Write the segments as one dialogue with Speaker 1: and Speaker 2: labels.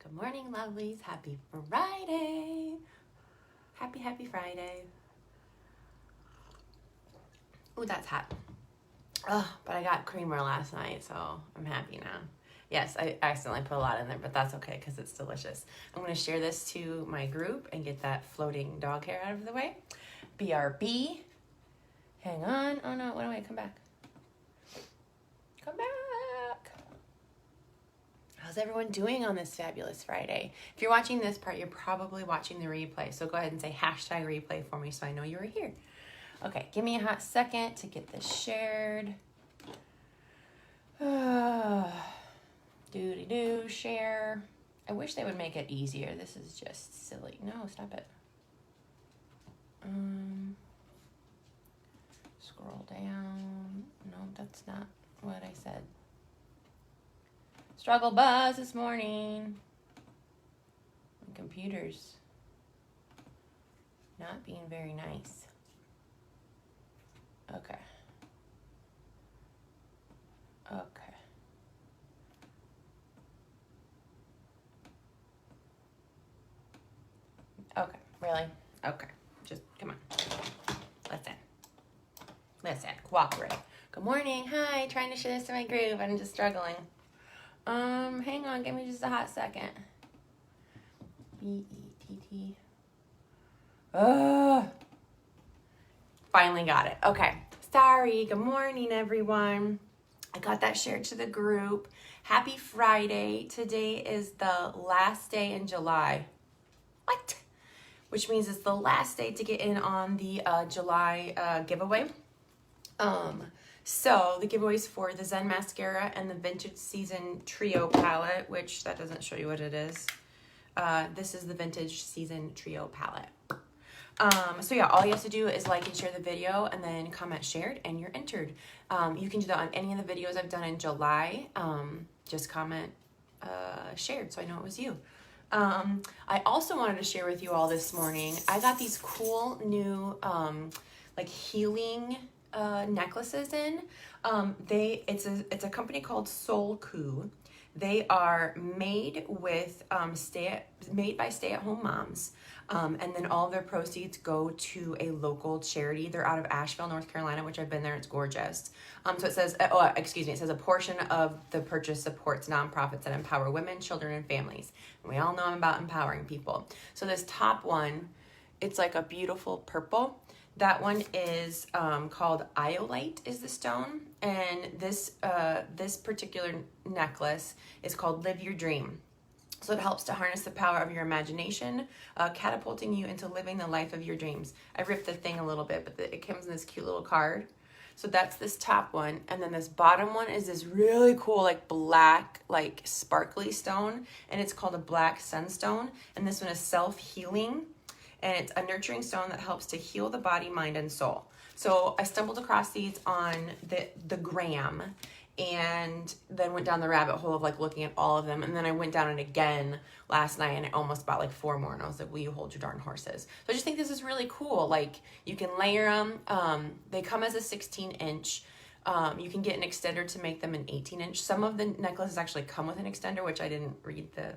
Speaker 1: Good morning, lovelies. Happy Friday. Happy Friday. Ooh, that's hot. Oh, but I got creamer last night, so I'm happy now. Yes, I accidentally put a lot in there, but that's okay because it's delicious. I'm going to share this to my group and get that floating dog hair out of the way. BRB. Hang on. Oh, no. Wait, come back. Come back. How's everyone doing on this fabulous Friday? If you're watching this part, you're probably watching the replay. So go ahead and say hashtag replay for me so I know you were here. Okay, give me a hot second to get this shared. Doody-doo, share. I wish they would make it easier. This is just silly. No, stop it. Scroll down. No, that's not what I said. Struggle buzz this morning. My computer's not being very nice. Okay. Okay, really? Okay, just come on. Listen, cooperate. Good morning, hi, trying to share this to my group. I'm just struggling. Hang on, give me just a hot second. B-E-T-T. Finally got it. Okay. Sorry. Good morning, everyone. I got that shared to the group. Happy Friday. Today is the last day in July. What? Which means it's the last day to get in on the July giveaway. So the giveaway is for the Zen Mascara and the Vintage Season Trio Palette, which that doesn't show you what it is. This is the Vintage Season Trio Palette. So yeah, all you have to do is like and share the video and then comment shared and you're entered. You can do that on any of the videos I've done in July. Just comment shared so I know it was you. I also wanted to share with you all this morning. I got these cool new like healing necklaces in. It's a company called Soul Coup. They are made with made by stay-at-home moms, and then all of their proceeds go to a local charity. They're out of Asheville, North Carolina, which I've been there. It's gorgeous. So it says, it says a portion of the purchase supports nonprofits that empower women, children, and families. And we all know I'm about empowering people. So this top one, it's like a beautiful purple. That one is called Iolite is the stone, and this particular necklace is called Live Your Dream. So it helps to harness the power of your imagination, catapulting you into living the life of your dreams. I ripped the thing a little bit, but it comes in this cute little card. So that's this top one, and then this bottom one is this really cool like black like sparkly stone, and it's called a black sunstone, and this one is self-healing. And it's a nurturing stone that helps to heal the body, mind, and soul. So I stumbled across these on the gram and then went down the rabbit hole of like looking at all of them. And then I went down it again last night and I almost bought like 4 more. And I was like, will you hold your darn horses? So I just think this is really cool. Like you can layer them. They come as a 16-inch. You can get an extender to make them an 18-inch. Some of the necklaces actually come with an extender, which I didn't read the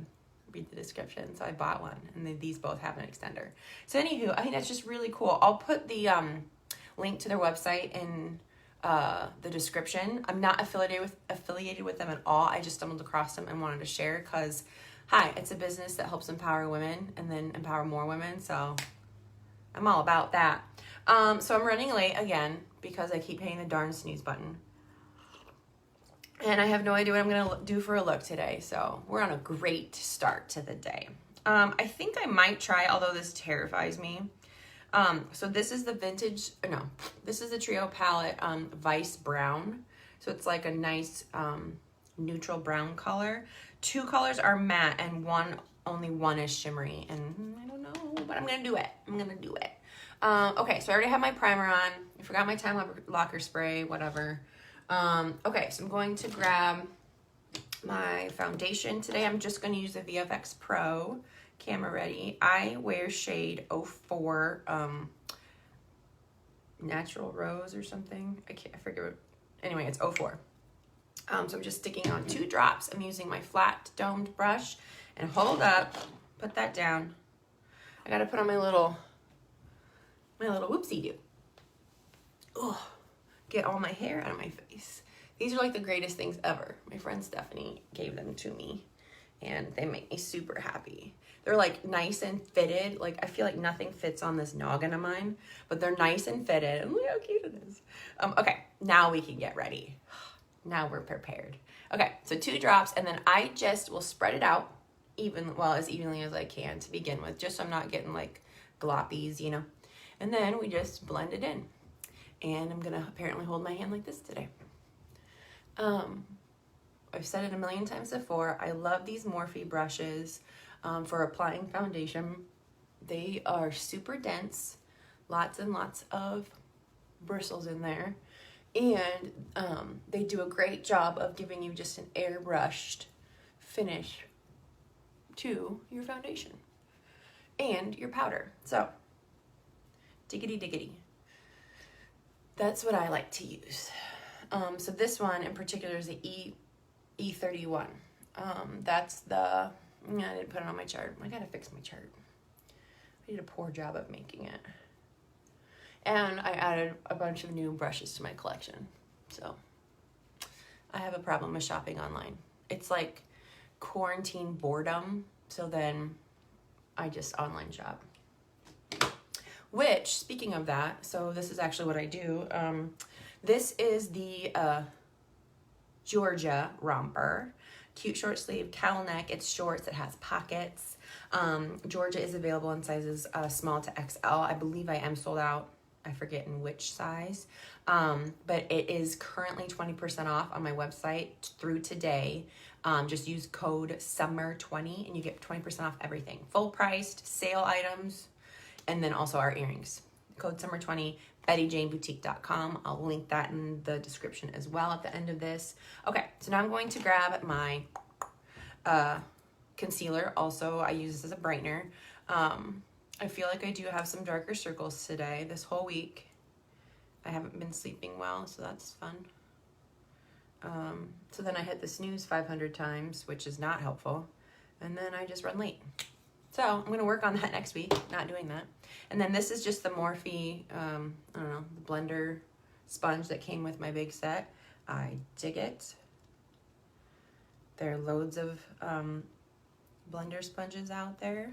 Speaker 1: description, so I bought one, and these both have an extender. So anywho, I think that's just really cool. I'll put the link to their website in the description. I'm not affiliated with them at all. I just stumbled across them and wanted to share because, hi, it's a business that helps empower women and then empower more women, so I'm all about that. So I'm running late again because I keep hitting the darn snooze button. And I have no idea what I'm going to do for a look today. So we're on a great start to the day. I think I might try, although this terrifies me. So this is the this is the Trio Palette Vice Brown. So it's like a nice neutral brown color. 2 colors are matte and only one is shimmery. And I don't know, but I'm going to do it. Okay, so I already have my primer on. I forgot my time locker spray, whatever. Okay, so I'm going to grab my foundation. Today I'm just going to use the VFX Pro Camera Ready. I wear shade 04 Natural Rose or something. I forget what. Anyway, it's 04. So I'm just sticking on 2 drops. I'm using my flat domed brush and hold up, put that down. I gotta put on my little whoopsie-doo. Oh, get all my hair out of my face. These are like the greatest things ever. My friend Stephanie gave them to me and they make me super happy. They're like nice and fitted. Like I feel like nothing fits on this noggin of mine, but they're nice and fitted. And look how cute it is. Okay, now we can get ready. Now we're prepared. Okay, so 2 drops, and then I just will spread it out as evenly as I can to begin with, just so I'm not getting like gloppies, you know. And then we just blend it in. And I'm gonna apparently hold my hand like this today. I've said it a million times before, I love these Morphe brushes for applying foundation. They are super dense, lots and lots of bristles in there. And they do a great job of giving you just an airbrushed finish to your foundation and your powder. So, diggity diggity. That's what I like to use. So this one in particular is the E31. That's the, I didn't put it on my chart. I gotta fix my chart. I did a poor job of making it. And I added a bunch of new brushes to my collection. So I have a problem with shopping online. It's like quarantine boredom. So then I just online shop. Which, speaking of that, so this is actually what I do. This is the Georgia romper. Cute short sleeve, cowl neck. It's shorts. It has pockets. Georgia is available in sizes small to XL. I believe I am sold out. I forget in which size, but it is currently 20% off on my website through today. Just use code SUMMER20 and you get 20% off everything. Full priced, sale items, and then also our earrings. Code SUMMER20, BettyJaneBoutique.com. I'll link that in the description as well at the end of this. Okay, so now I'm going to grab my concealer. Also, I use this as a brightener. I feel like I do have some darker circles today, this whole week. I haven't been sleeping well, so that's fun. So then I hit the snooze 500 times, which is not helpful. And then I just run late. So I'm going to work on that next week, not doing that. And then this is just the Morphe, the blender sponge that came with my big set. I dig it. There are loads of blender sponges out there.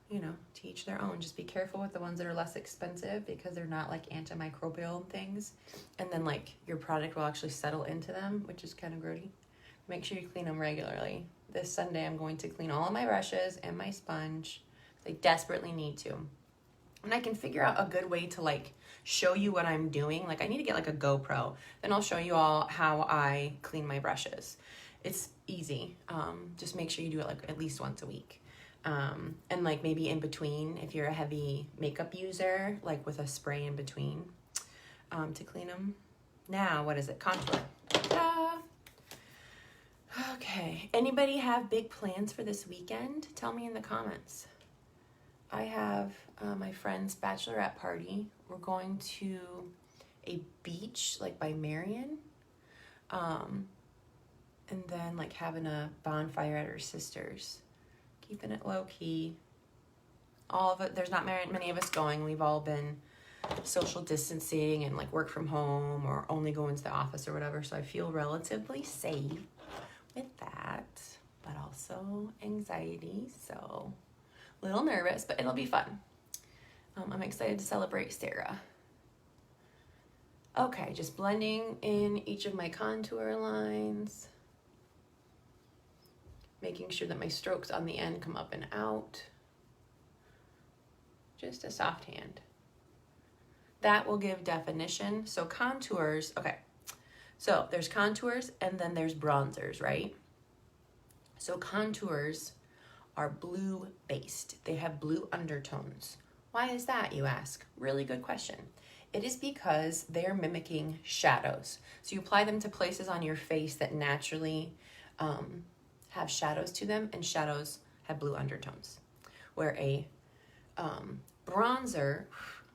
Speaker 1: You know, to each their own. Just be careful with the ones that are less expensive because they're not like antimicrobial things. And then like your product will actually settle into them, which is kind of grody. Make sure you clean them regularly. This Sunday I'm going to clean all of my brushes and my sponge. I desperately need to. And I can figure out a good way to like show you what I'm doing. Like I need to get like a GoPro. Then I'll show you all how I clean my brushes. It's easy. Just make sure you do it like at least once a week. And like maybe in between, if you're a heavy makeup user, like with a spray in between, to clean them. Now, what is it? Contour. Ta-da! Okay. Anybody have big plans for this weekend? Tell me in the comments. I have my friend's bachelorette party. We're going to a beach, like by Marion. And then like having a bonfire at her sister's. Keeping it low key. All of it, there's not many of us going. We've all been social distancing and like work from home or only go into the office or whatever. So I feel relatively safe with that, but also anxiety. So a little nervous, but it'll be fun. I'm excited to celebrate Sarah. Okay, just blending in each of my contour lines. Making sure that my strokes on the end come up and out. Just a soft hand. That will give definition. So contours, okay. So there's contours and then there's bronzers, right? So contours are blue based. They have blue undertones. Why is that, you ask? Really good question. It is because they're mimicking shadows. So you apply them to places on your face that naturally have shadows to them, and shadows have blue undertones. Where a bronzer,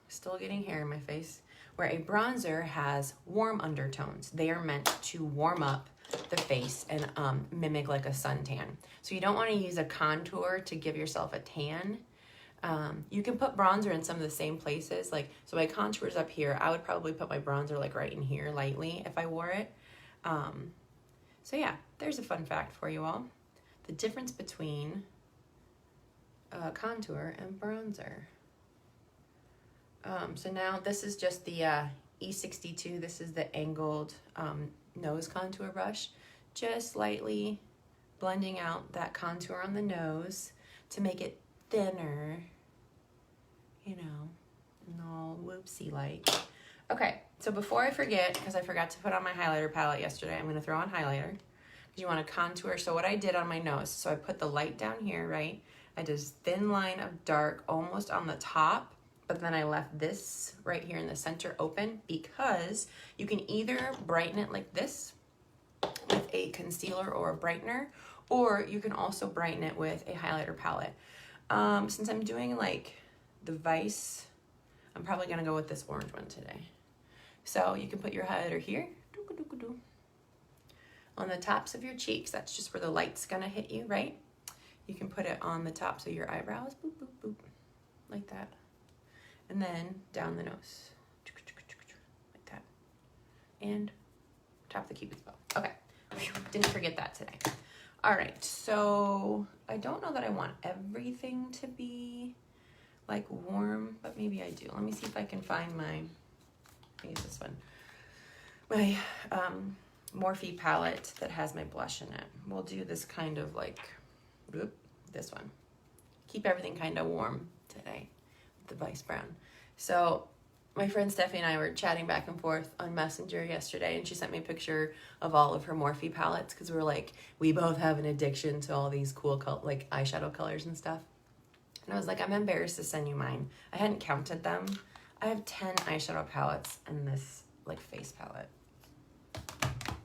Speaker 1: still getting hair in my face, where a bronzer has warm undertones. They are meant to warm up the face and mimic like a suntan. So you don't want to use a contour to give yourself a tan. You can put bronzer in some of the same places. Like, so my contour's up here. I would probably put my bronzer like right in here lightly if I wore it. So yeah, there's a fun fact for you all. The difference between contour and bronzer. So now this is just the E62. This is the angled nose contour brush. Just lightly blending out that contour on the nose to make it thinner, you know, and all whoopsie-like. Okay, so before I forget, because I forgot to put on my highlighter palette yesterday, I'm going to throw on highlighter. Because you want to contour. So what I did on my nose, so I put the light down here, right? I did a thin line of dark almost on the top, but then I left this right here in the center open because you can either brighten it like this with a concealer or a brightener, or you can also brighten it with a highlighter palette. Since I'm doing like the Vice, I'm probably gonna go with this orange one today. So you can put your highlighter here on the tops of your cheeks. That's just where the light's gonna hit you, right? You can put it on the tops of your eyebrows, boop, boop, boop, like that. And then down the nose, like that. And top of the cupid's bow. Okay, didn't forget that today. All right, so I don't know that I want everything to be like warm, but maybe I do. Let me see if I can find my, I use this one, my Morphe palette that has my blush in it. We'll do this kind of like, whoop, this one. Keep everything kind of warm today, the Vice Brown. So my friend Stephanie and I were chatting back and forth on Messenger yesterday, and she sent me a picture of all of her Morphe palettes because we were like, we both have an addiction to all these cool like eyeshadow colors and stuff. And I was like, I'm embarrassed to send you mine. I hadn't counted them. I have 10 eyeshadow palettes and this like face palette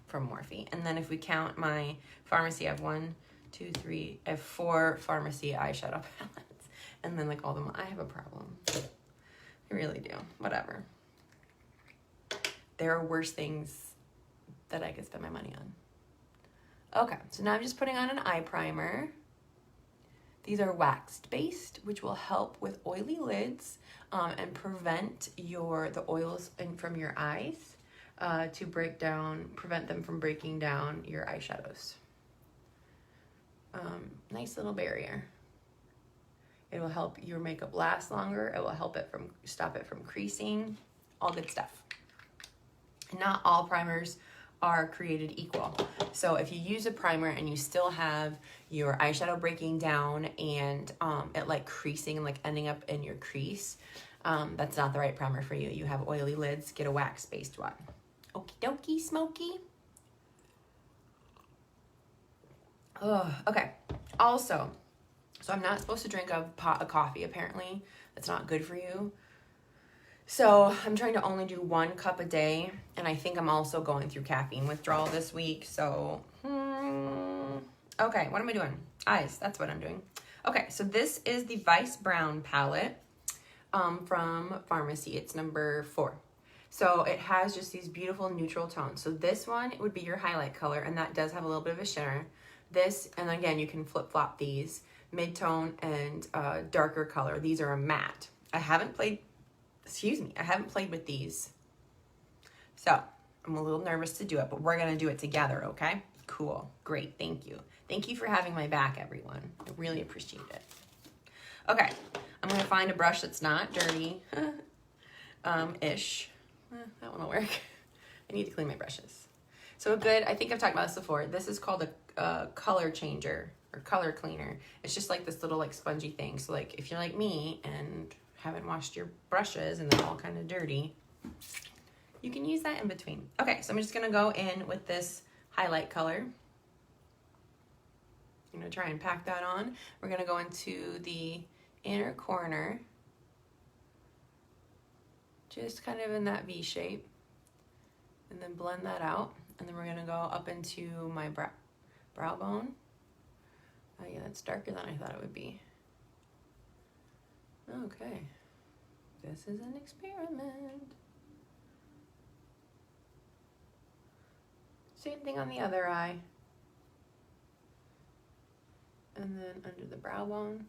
Speaker 1: from Morphe. And then if we count my Farmasi, I have 1, 2, 3, I have 4 Farmasi eyeshadow palettes. And then like all them, I have a problem. I really do. Whatever. There are worse things that I could spend my money on. Okay, so now I'm just putting on an eye primer. These are waxed based, which will help with oily lids and prevent the oils from your eyes to prevent them from breaking down your eyeshadows. Nice little barrier. It will help your makeup last longer. It will help it stop it from creasing, all good stuff. Not all primers are created equal. So if you use a primer and you still have your eyeshadow breaking down and it like creasing and like ending up in your crease, that's not the right primer for you. You have oily lids, get a wax-based one. Okie dokie, smoky. Oh, okay. Also, so I'm not supposed to drink a pot of coffee, apparently. That's not good for you. So I'm trying to only do 1 cup a day, and I think I'm also going through caffeine withdrawal this week, so, okay, what am I doing? Eyes, that's what I'm doing. Okay, so this is the Vice Brown palette from Farmasi. It's number 4. So it has just these beautiful neutral tones. So this one would be your highlight color, and that does have a little bit of a shimmer. This, and again, you can flip-flop these. Mid-tone and darker color. These are a matte. I haven't played with these. So I'm a little nervous to do it, but we're gonna do it together, okay? Cool, great, thank you. Thank you for having my back, everyone. I really appreciate it. Okay, I'm gonna find a brush that's not dirty, ish. That one will work. I need to clean my brushes. So I think I've talked about this before. This is called a color changer or color cleaner. It's just like this little like spongy thing. So like if you're like me and haven't washed your brushes and they're all kind of dirty, you can use that in between. Okay, so I'm just gonna go in with this highlight color. I'm gonna try and pack that on. We're gonna go into the inner corner, just kind of in that V shape, and then blend that out. And then we're gonna go up into my brow bone. Oh yeah, that's darker than I thought it would be. Okay, this is an experiment. Same thing on the other eye. And then under the brow bone.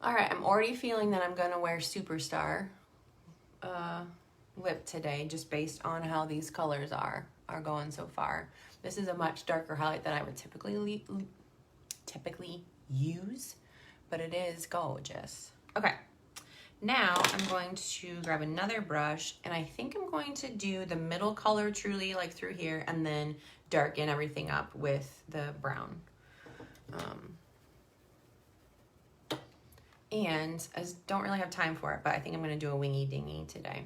Speaker 1: All right, I'm already feeling that I'm gonna wear Superstar lip today, just based on how these colors are going so far. This is a much darker highlight than I would typically use, but it is gorgeous. Okay, now I'm going to grab another brush, and I think I'm going to do the middle color truly, like through here, and then darken everything up with the brown. And I don't really have time for it, but I think I'm gonna do a wingy dingy today.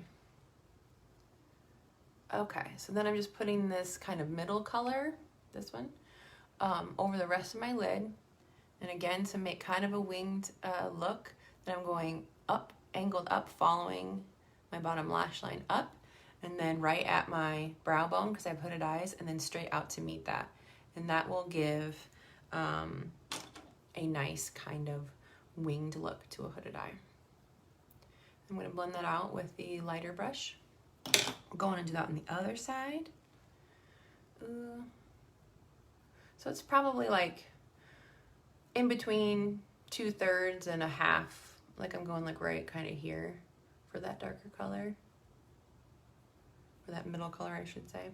Speaker 1: Okay, so then I'm just putting this kind of middle color, this one, over the rest of my lid. And again, to make kind of a winged look, then I'm going up, angled up, following my bottom lash line up, and then right at my brow bone, because I have hooded eyes, and then straight out to meet that. And that will give a nice kind of winged look to a hooded eye. I'm going to blend that out with the lighter brush. I'm going to do that on the other side. So it's probably like in between 2/3 and a half. Like I'm going like right kind of here for that darker color. Or that middle color, I should say.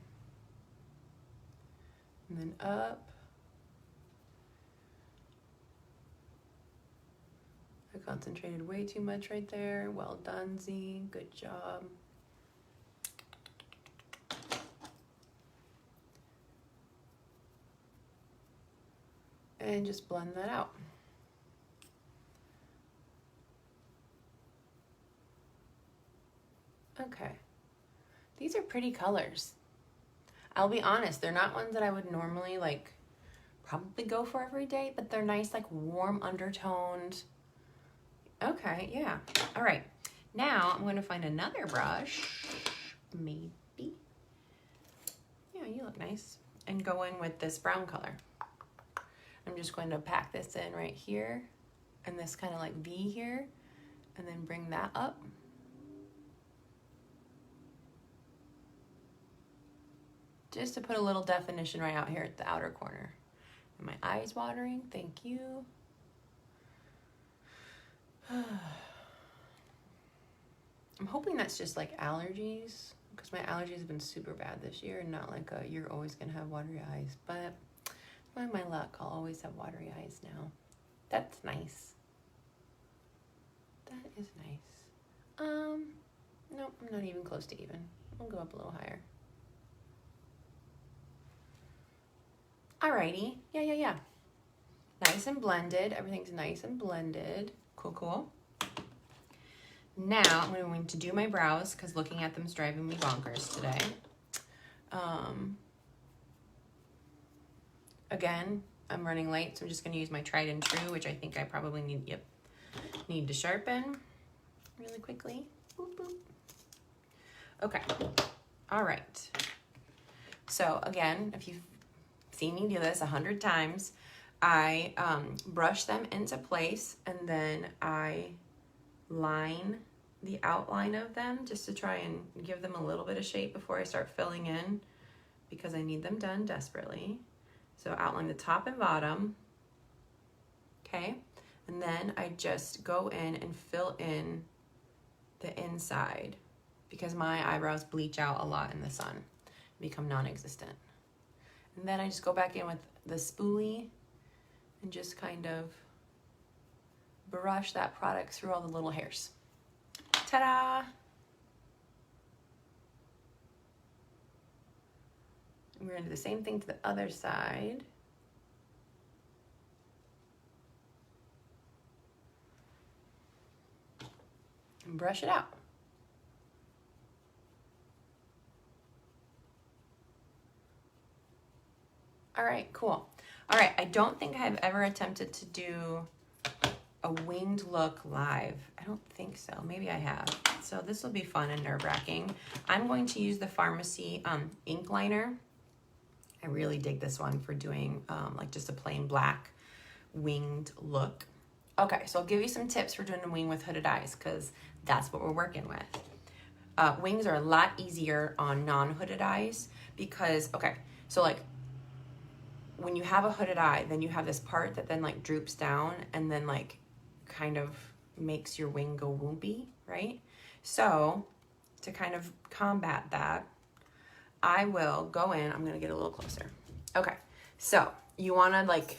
Speaker 1: And then up. I concentrated way too much right there. Well done, Z. Good job. And just blend that out. Okay. These are pretty colors. I'll be honest, they're not ones that I would normally like probably go for every day, but they're nice, like warm undertoned. Okay, yeah. All right. Now I'm going to find another brush, maybe. Yeah, you look nice. And go in with this brown color. I'm just going to pack this in right here, and this kind of like V here, and then bring that up. Just to put a little definition right out here at the outer corner. And my eyes watering, thank you. I'm hoping that's just like allergies, because my allergies have been super bad this year, and not like a you're always gonna have watery eyes, but by my luck, I'll always have watery eyes now. That's nice. That is nice. Nope, I'm not even close to even. I'll go up a little higher. Alrighty, yeah. Nice and blended, everything's nice and blended. Cool. Now I'm going to do my brows, because looking at them is driving me bonkers today. Again, I'm running late, so I'm just going to use my tried and true, which I think I probably need to sharpen really quickly. Boop, boop. Okay, all right. So again, if you've seen me do this 100 times, I brush them into place, and then I line the outline of them just to try and give them a little bit of shape before I start filling in, because I need them done desperately. So outline the top and bottom, okay? And then I just go in and fill in the inside, because my eyebrows bleach out a lot in the sun, become non-existent. And then I just go back in with the spoolie and just kind of brush that product through all the little hairs. Ta-da! And we're gonna do the same thing to the other side. And brush it out. All right, cool. All right, I don't think I've ever attempted to do a winged look live. I don't think so. Maybe I have. So this will be fun and nerve-wracking. I'm going to use the Farmasi ink liner. I really dig this one for doing like just a plain black winged look. Okay, so I'll give you some tips for doing a wing with hooded eyes, because that's what we're working with. Wings are a lot easier on non-hooded eyes because, okay, so like when you have a hooded eye, then you have this part that then like droops down and then like kind of makes your wing go woopy, right? So to kind of combat that, I will go in, I'm gonna get a little closer. Okay, so you wanna like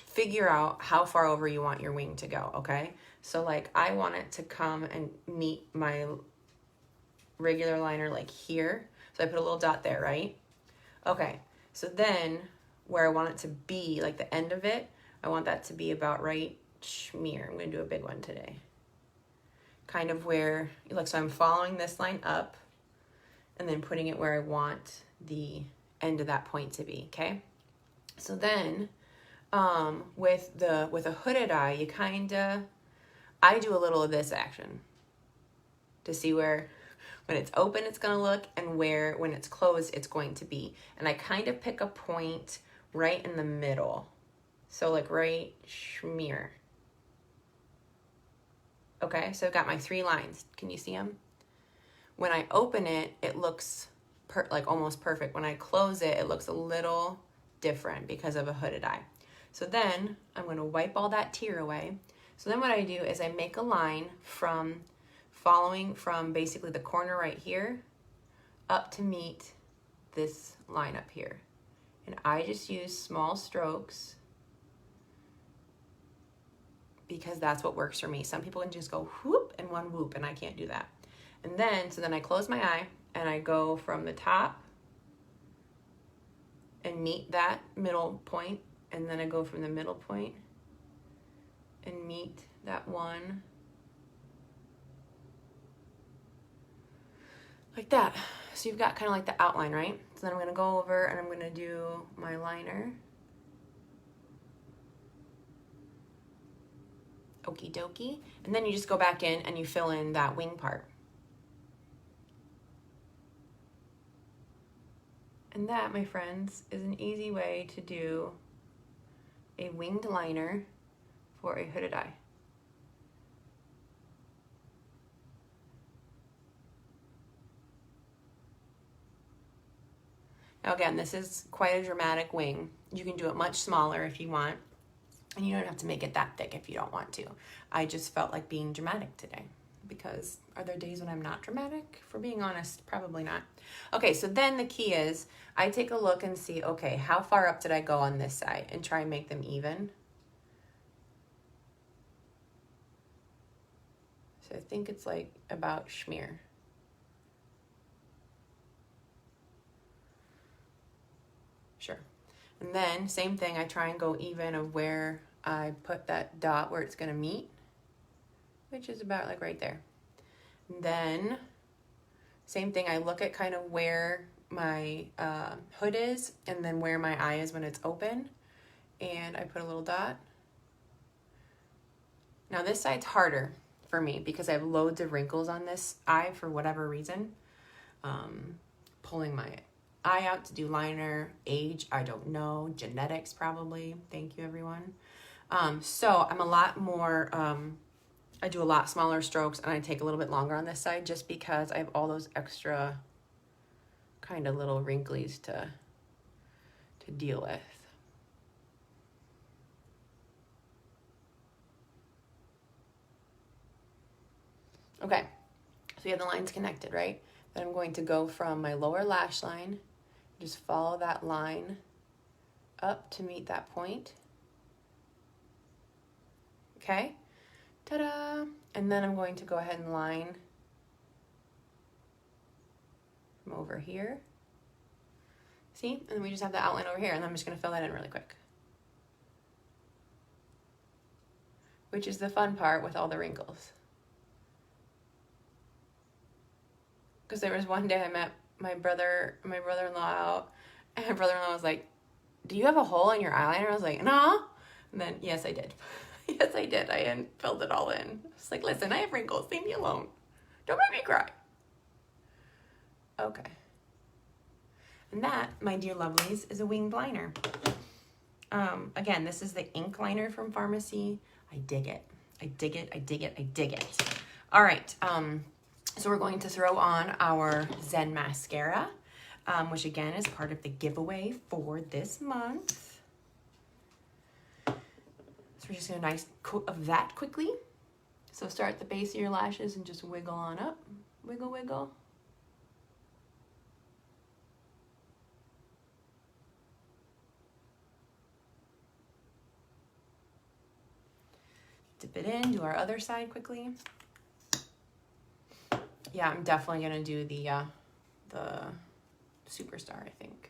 Speaker 1: figure out how far over you want your wing to go, okay? So like I want it to come and meet my regular liner like here. So I put a little dot there, right? Okay, so then where I want it to be, like the end of it, I want that to be about right here. I'm gonna do a big one today. Kind of where, like, so I'm following this line up and then putting it where I want the end of that point to be, okay? So then with a hooded eye, you kinda, I do a little of this action to see where when it's open it's gonna look and where when it's closed it's going to be. And I kind of pick a point right in the middle. So like right here. Okay, so I've got my 3 lines. Can you see them? When I open it, it looks like almost perfect. When I close it, it looks a little different because of a hooded eye. So then I'm going to wipe all that tear away. So then what I do is I make a line from following from basically the corner right here up to meet this line up here. And I just use small strokes because that's what works for me. Some people can just go whoop and one whoop, and I can't do that. And then, so then I close my eye and I go from the top and meet that middle point, and then I go from the middle point and meet that one. Like that. So you've got kind of like the outline, right? So then I'm gonna go over and I'm gonna do my liner. Okie dokie. And then you just go back in and you fill in that wing part. And that, my friends, is an easy way to do a winged liner for a hooded eye. Now again, this is quite a dramatic wing. You can do it much smaller if you want. And you don't have to make it that thick if you don't want to. I just felt like being dramatic today because are there days when I'm not dramatic? For being honest, probably not. Okay, so then the key is I take a look and see, okay, how far up did I go on this side and try and make them even. So I think it's like about schmear. Sure. And then same thing, I try and go even of where I put that dot where it's gonna meet, which is about like right there. And then same thing, I look at kind of where my hood is and then where my eye is when it's open, and I put a little dot. Now this side's harder for me because I have loads of wrinkles on this eye for whatever reason. Pulling my eye out to do liner, age, I don't know, genetics probably, thank you everyone. So I'm a lot more, I do a lot smaller strokes and I take a little bit longer on this side just because I have all those extra kind of little wrinklies to deal with. Okay, so you have the lines connected, right? Then I'm going to go from my lower lash line, just follow that line up to meet that point. Okay, ta-da! And then I'm going to go ahead and line from over here. See? And we just have the outline over here, and I'm just gonna fill that in really quick. Which is the fun part with all the wrinkles. Because there was one day I met my brother-in-law out, and my brother-in-law was like, do you have a hole in your eyeliner? I was like, no. And then, yes, I did. Yes, I did. I hadn't filled it all in. I was like, listen, I have wrinkles. Leave me alone. Don't make me cry. Okay. And that, my dear lovelies, is a winged liner. Again, this is the ink liner from Farmasi. I dig it. I dig it. I dig it. I dig it. All right, so we're going to throw on our Zen Mascara, which again is part of the giveaway for this month. So we're just gonna nice coat of that quickly. So start at the base of your lashes and just wiggle on up. Wiggle, wiggle. Dip it in, do our other side quickly. Yeah, I'm definitely gonna do the Superstar, I think.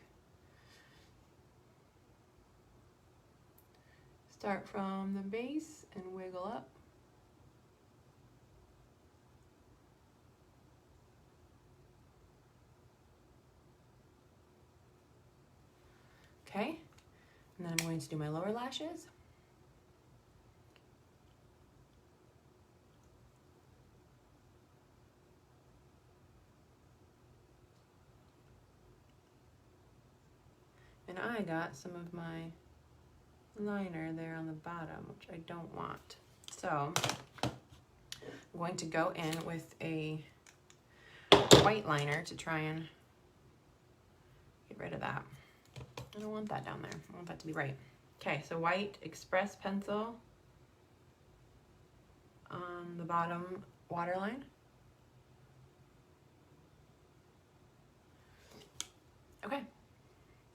Speaker 1: Start from the base and wiggle up. Okay, and then I'm going to do my lower lashes. And I got some of my liner there on the bottom, which I don't want. So I'm going to go in with a white liner to try and get rid of that. I don't want that down there. I want that to be right. Okay, so white Express pencil on the bottom waterline. Okay,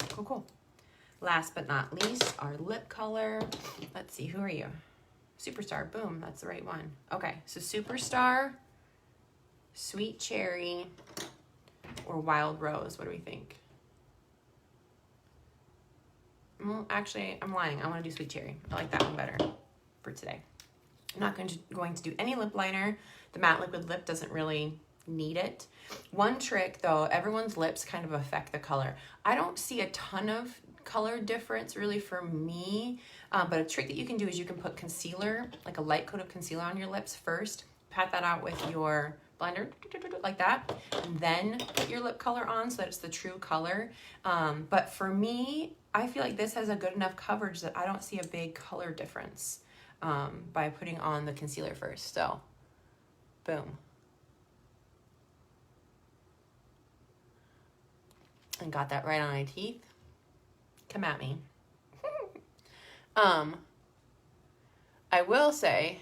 Speaker 1: cool, cool. Last but not least, our lip color. Let's see, who are you? Superstar, boom, that's the right one. Okay, so Superstar, Sweet Cherry, or Wild Rose, what do we think? Well, actually, I'm lying. I want to do Sweet Cherry. I like that one better for today. I'm not going to do any lip liner. The matte liquid lip doesn't really need it. One trick, though, everyone's lips kind of affect the color. I don't see a ton of color difference really for me, but a trick that you can do is you can put concealer, like a light coat of concealer on your lips first, pat that out with your blender like that, and then put your lip color on so that it's the true color. But for me, I feel like this has a good enough coverage that I don't see a big color difference by putting on the concealer first. So, boom. And got that right on my teeth. Come at me. I will say,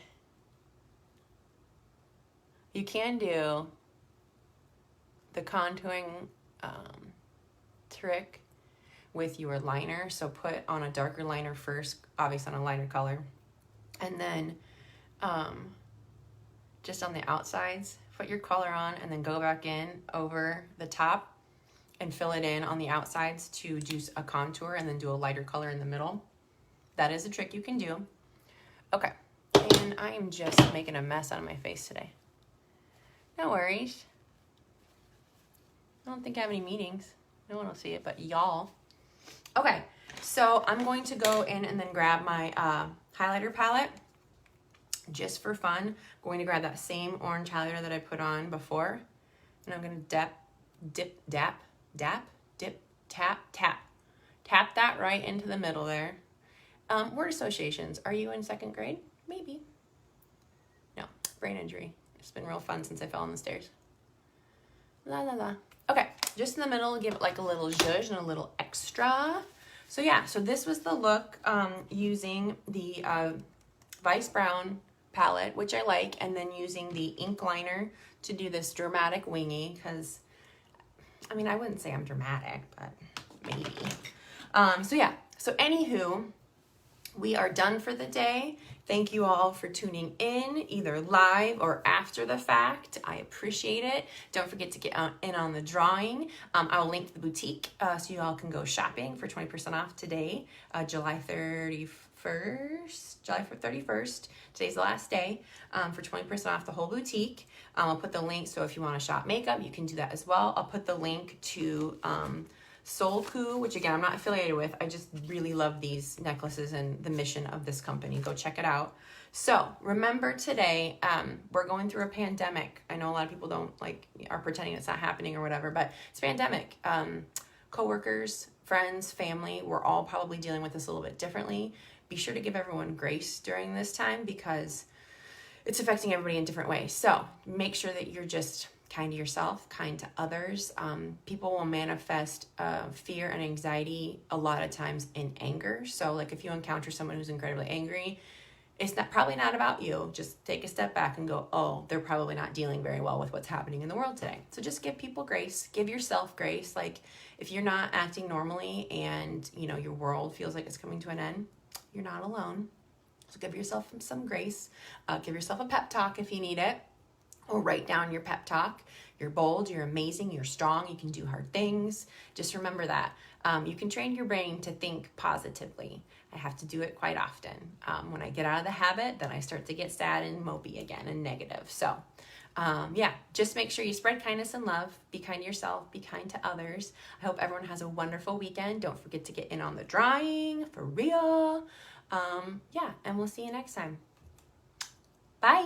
Speaker 1: you can do the contouring trick with your liner. So put on a darker liner first, obviously on a lighter color. And then just on the outsides, put your color on and then go back in over the top and fill it in on the outsides to do a contour and then do a lighter color in the middle. That is a trick you can do. Okay, and I am just making a mess out of my face today. No worries. I don't think I have any meetings. No one will see it, but y'all. Okay, so I'm going to go in and then grab my highlighter palette just for fun. I'm going to grab that same orange highlighter that I put on before, and I'm going to tap that right into the middle there. Word associations. Are you in second grade? Maybe. No, brain injury. It's been real fun since I fell on the stairs. La la la. Okay, just in the middle, give it like a little zhuzh and a little extra. So yeah, so this was the look using the Vice Brown palette, which I like, and then using the ink liner to do this dramatic wingy, because, I mean, I wouldn't say I'm dramatic, but maybe. So yeah, so anywho, we are done for the day. Thank you all for tuning in, either live or after the fact. I appreciate it. Don't forget to get in on the drawing. I'll link the boutique so you all can go shopping for 20% off today, July 31st. Today's the last day for 20% off the whole boutique. I'll put the link, so if you want to shop makeup, you can do that as well. I'll put the link to Soul Coup, which again, I'm not affiliated with. I just really love these necklaces and the mission of this company. Go check it out. So remember today, we're going through a pandemic. I know a lot of people are pretending it's not happening or whatever, but it's a pandemic. Coworkers, friends, family, we're all probably dealing with this a little bit differently. Be sure to give everyone grace during this time, because it's affecting everybody in different ways. So make sure that you're just kind to yourself, kind to others. People will manifest fear and anxiety a lot of times in anger. So like if you encounter someone who's incredibly angry, it's probably not about you. Just take a step back and go, oh, they're probably not dealing very well with what's happening in the world today. So just give people grace, give yourself grace. Like if you're not acting normally and your world feels like it's coming to an end, you're not alone. So give yourself some grace. Give yourself a pep talk if you need it, or write down your pep talk. You're bold, you're amazing, you're strong, you can do hard things. Just remember that. You can train your brain to think positively. I have to do it quite often. When I get out of the habit, then I start to get sad and mopey again and negative. So just make sure you spread kindness and love. Be kind to yourself, be kind to others. I hope everyone has a wonderful weekend. Don't forget to get in on the drawing, for real. And we'll see you next time. Bye.